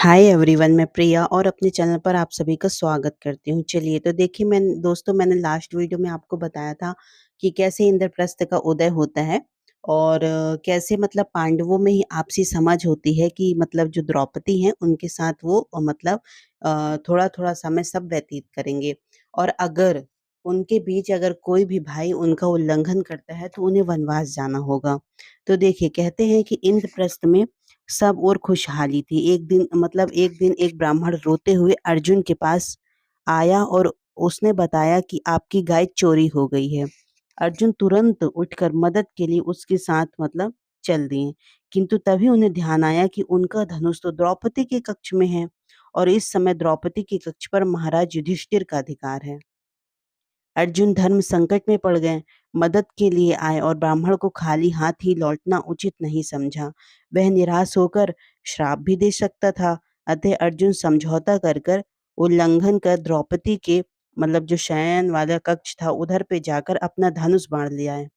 Hi everyone, मैं प्रिया और अपने चैनल पर आप सभी का स्वागत करती हूँ। चलिए तो देखिए, मैंने लास्ट वीडियो में आपको बताया था कि कैसे इंद्रप्रस्थ का उदय होता है और कैसे मतलब पांडवों में ही आपसी समझ होती है कि मतलब जो द्रौपदी हैं उनके साथ वो मतलब थोड़ा-थोड़ा समय सब व्यतीत करेंगे और अगर उनके बीच अगर कोई भी भाई उनका उल्लंघन करता है तो उन्हें वनवास जाना होगा। तो देखिए, कहते हैं कि इंद्रप्रस्थ में सब और खुशहाली थी। एक दिन एक ब्राह्मण रोते हुए अर्जुन के पास आया और उसने बताया कि आपकी गाय चोरी हो गई है। अर्जुन तुरंत उठकर मदद के लिए उसके साथ मतलब चल दिए। किंतु तभी उन्हें ध्यान आया कि उनका धनुष तो द्रौपदी के कक्ष में है और इस समय द्रौपदी के कक्ष पर महाराज युधिष्ठिर का अधिकार है। अर्जुन धर्म संकट में पड़ गए, मदद के लिए आए और ब्राह्मण को खाली हाथ ही लौटना उचित नहीं समझा। वह निराश होकर श्राप भी दे सकता था, अतः अर्जुन समझौता कर कर उल्लंघन कर द्रौपदी के मतलब जो शयन वाला कक्ष था उधर पे जाकर अपना धनुष बाण ले आए।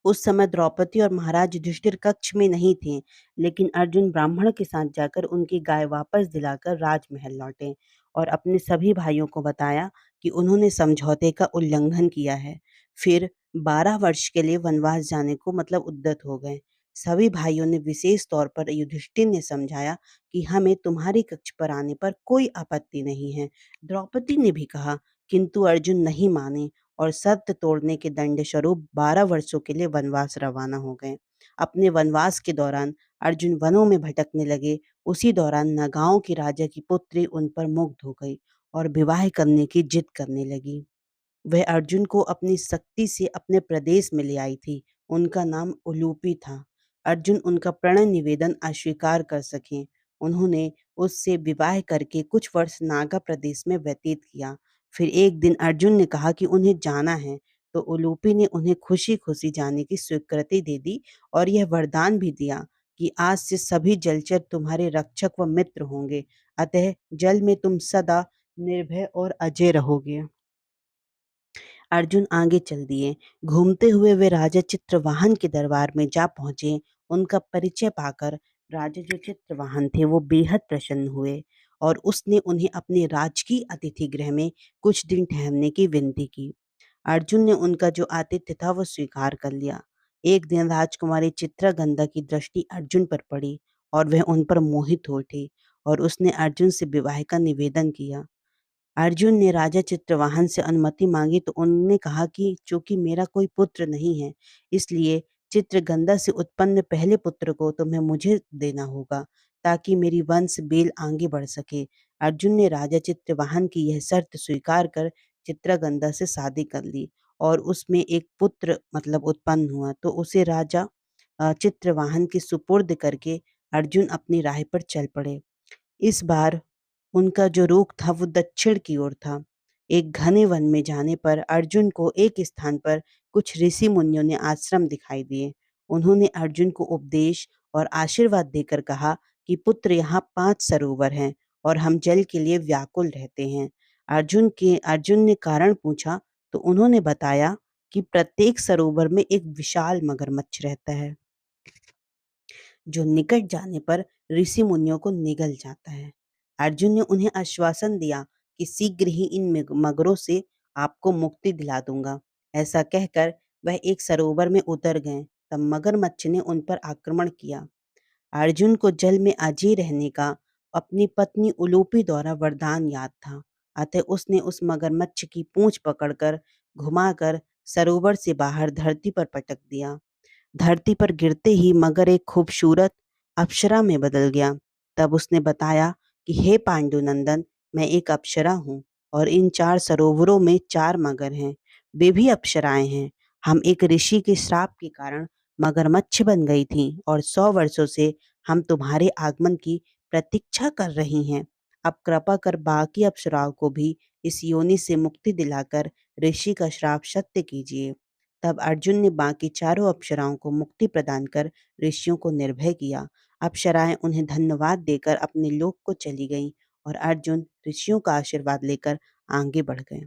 उस समय द्रौपदी और महाराज युधिष्ठिर कक्ष में नहीं थे, लेकिन अर्जुन ब्राह्मण के साथ जाकर उनकी गाय वापस दिलाकर राजमहल लौटे और अपने सभी भाइयों को बताया कि उन्होंने समझौते का उल्लंघन किया है। फिर 12 वर्ष के लिए वनवास जाने को मतलब उद्यत हो गए। सभी भाइयों ने विशेष तौर पर युधिष्ठिर ने समझाया कि हमें तुम्हारे कक्ष पर आने पर कोई आपत्ति नहीं है। द्रौपदी ने भी कहा, किंतु अर्जुन नहीं माने और शर्त तोड़ने के दंड स्वरूप 12 वर्षों के लिए वनवास रवाना हो गए। अपने वनवास के दौरान अर्जुन वनों में भटकने लगे। उसी दौरान नगाओं के राजा की पुत्री उन पर मुग्ध हो गई और विवाह करने की जिद करने लगी। वह अर्जुन को अपनी शक्ति से अपने प्रदेश में ले आई थी। उनका नाम उलूपी था। अर्जुन उनका प्रणय निवेदन अस्वीकार कर सके। उन्होंने उससे विवाह करके कुछ वर्ष नागा प्रदेश में व्यतीत किया। फिर एक दिन अर्जुन ने कहा कि उन्हें जाना है, तो उलूपी ने उन्हें खुशी-खुशी जाने की स्वीकृति दे दी और यह वरदान भी दिया कि आज से सभी जलचर तुम्हारे रक्षक व मित्र होंगे। अतः जल में तुम सदा निर्भय और अजय रहोगे। अर्जुन आगे चल दिए। घूमते हुए वे राजा चित्रवाहन के दरबार में जा पहुँचे। उनका परिचय पाकर राजा जो चित्रवाहन थे वो बेहद प्रसन्न हुए और उसने उन्हें अपने राजकीय अतिथि गृह में कुछ दिन ठहरने की विनती की। अर्जुन ने उनका जो आतिथ्य था वो स्वीकार कर लिया। एक दिन राजकुमारी चित्रगंधा की दृष्टि अर्जुन पर पड़ी और वह उन पर मोहित हो उठी और उसने अर्जुन से विवाह का निवेदन किया। अर्जुन ने राजा चित्रवाहन से अनुमति मांगी तो उन्होंने कहा कि चूंकि मेरा कोई पुत्र नहीं है, इसलिए चित्रगंधा से उत्पन्न पहले पुत्र को तुम्हें मुझे देना होगा ताकि मेरी वंश बेल आगे बढ़ सके। अर्जुन ने राजा चित्रवाहन की यह शर्त स्वीकार कर चित्रगंधा से शादी कर ली और उसमें एक पुत्र मतलब उत्पन्न हुआ तो उसे राजा चित्रवाहन के सुपुर्द करके अर्जुन अपनी राह पर चल पड़े। इस बार उनका जो रुख था वो दक्षिण की ओर था। एक घने वन में जाने पर अर्जुन को एक स्थान पर कुछ ऋषि मुनियों ने आश्रम दिखाई दिए। उन्होंने अर्जुन को उपदेश और आशीर्वाद देकर कहा कि पुत्र यहाँ 5 सरोवर हैं और हम जल के लिए व्याकुल रहते हैं। अर्जुन ने कारण पूछा तो उन्होंने बताया कि प्रत्येक सरोवर में एक विशाल मगरमच्छ रहता है, जो निकट जाने पर ऋषि मुनियों को निगल जाता है। अर्जुन ने उन्हें आश्वासन दिया कि शीघ्र ही इन मगरों से आपको मुक्ति दिला दूंगा। ऐसा कहकर वह एक सरोवर में उतर गए। तब मगरमच्छ ने उन पर आक्रमण किया। अर्जुन को जल में अजय रहने का अपनी पत्नी उलूपी द्वारा वरदान याद था। अतः उसने उस मगरमच्छ की पूंछ पकड़कर घुमाकर सरोवर से बाहर धरती पर पटक दिया। धरती पर गिरते ही मगर एक खूबसूरत अप्सरा में बदल गया। तब उसने बताया कि हे पांडुनंदन, मैं एक अप्सरा हूँ और इन 4 सरोवरों में 4 मगर हैं। वे भी अप्सराएं हैं। हम एक ऋषि के श्राप के कारण मगरमच्छ बन गई थीं और 100 वर्षों से हम तुम्हारे आगमन की प्रतीक्षा कर रही हैं। अब कृपा कर बाकी अप्सराओं को भी इस योनि से मुक्ति दिलाकर ऋषि का श्राप सत्य कीजिए। तब अर्जुन ने बाकी चारों अप्सराओं को मुक्ति प्रदान कर ऋषियों को निर्भय किया। अप्सराएं उन्हें धन्यवाद देकर अपने लोक को चली गईं और अर्जुन ऋषियों का आशीर्वाद लेकर आगे बढ़ गए।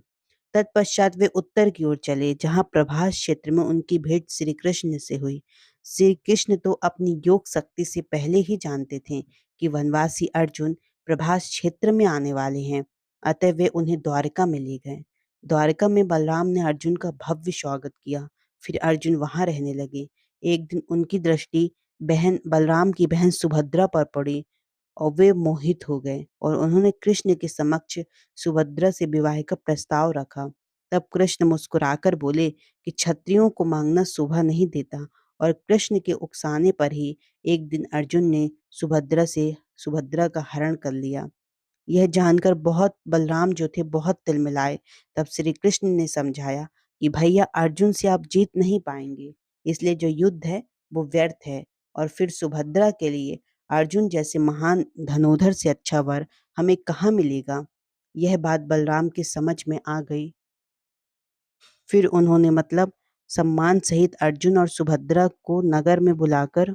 तत्पश्चात वे उत्तर की ओर चले, जहाँ प्रभास क्षेत्र में उनकी भेंट श्री कृष्ण से हुई। श्री कृष्ण तो अपनी योग शक्ति से पहले ही जानते थे कि वनवासी अर्जुन प्रभास क्षेत्र में आने वाले हैं, अतः वे उन्हें द्वारका में ले गए। द्वारका में बलराम ने अर्जुन का भव्य स्वागत किया। फिर अर्जुन वहाँ रहने लगे। एक दिन उनकी दृष्टि बहन बलराम की बहन सुभद्रा पर पड़ी और वे मोहित हो गए और उन्होंने कृष्ण के समक्ष सुभद्रा से विवाह का प्रस्ताव रखा। तब कृष्ण मुस्कुराकर बोले कि क्षत्रियों को मांगना शोभा नहीं देता और कृष्ण के उकसाने पर ही एक दिन अर्जुन ने सुभद्रा का हरण कर लिया। यह जानकर बहुत बलराम जो थे बहुत तिलमिलाए। तब श्री कृष्ण ने समझाया कि भैया अर्जुन से आप जीत नहीं पाएंगे, इसलिए जो युद्ध है वो व्यर्थ है और फिर सुभद्रा के लिए अर्जुन जैसे महान धनुर्धर से अच्छा वर हमें कहाँ मिलेगा। यह बात बलराम की समझ में आ गई। फिर उन्होंने मतलब सम्मान सहित अर्जुन और सुभद्रा को नगर में बुलाकर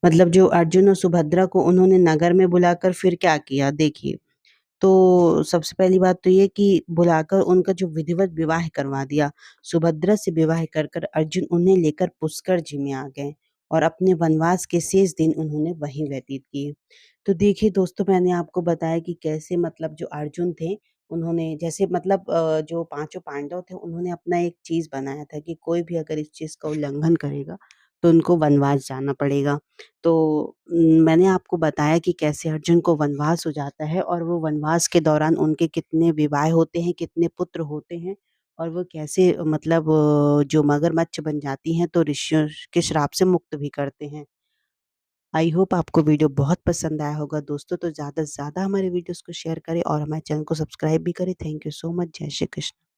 मतलब जो अर्जुन और सुभद्रा को उन्होंने नगर में बुलाकर फिर क्या किया देखिए। तो सबसे पहली बात तो ये कि बुलाकर उनका जो विधिवत विवाह करवा दिया। सुभद्रा से विवाह कर कर अर्जुन उन्हें लेकर पुष्कर जी में आ गए और अपने वनवास के शेष दिन उन्होंने वहीं व्यतीत किए। तो देखिए दोस्तों, मैंने आपको बताया कि कैसे मतलब जो अर्जुन थे उन्होंने जैसे मतलब जो पाँचों पांडव थे उन्होंने अपना एक चीज़ बनाया था कि कोई भी अगर इस चीज़ का उल्लंघन करेगा तो उनको वनवास जाना पड़ेगा। तो मैंने आपको बताया कि कैसे अर्जुन को वनवास हो जाता है और वो वनवास के दौरान उनके कितने विवाह होते हैं, कितने पुत्र होते हैं और वो कैसे मतलब जो मगरमच्छ बन जाती हैं तो ऋषियों के श्राप से मुक्त भी करते हैं। आई होप आपको वीडियो बहुत पसंद आया होगा दोस्तों, तो ज़्यादा से ज़्यादा हमारे वीडियोज़ को शेयर करें और हमारे चैनल को सब्सक्राइब भी करें। Thank you so much. जय श्री कृष्ण।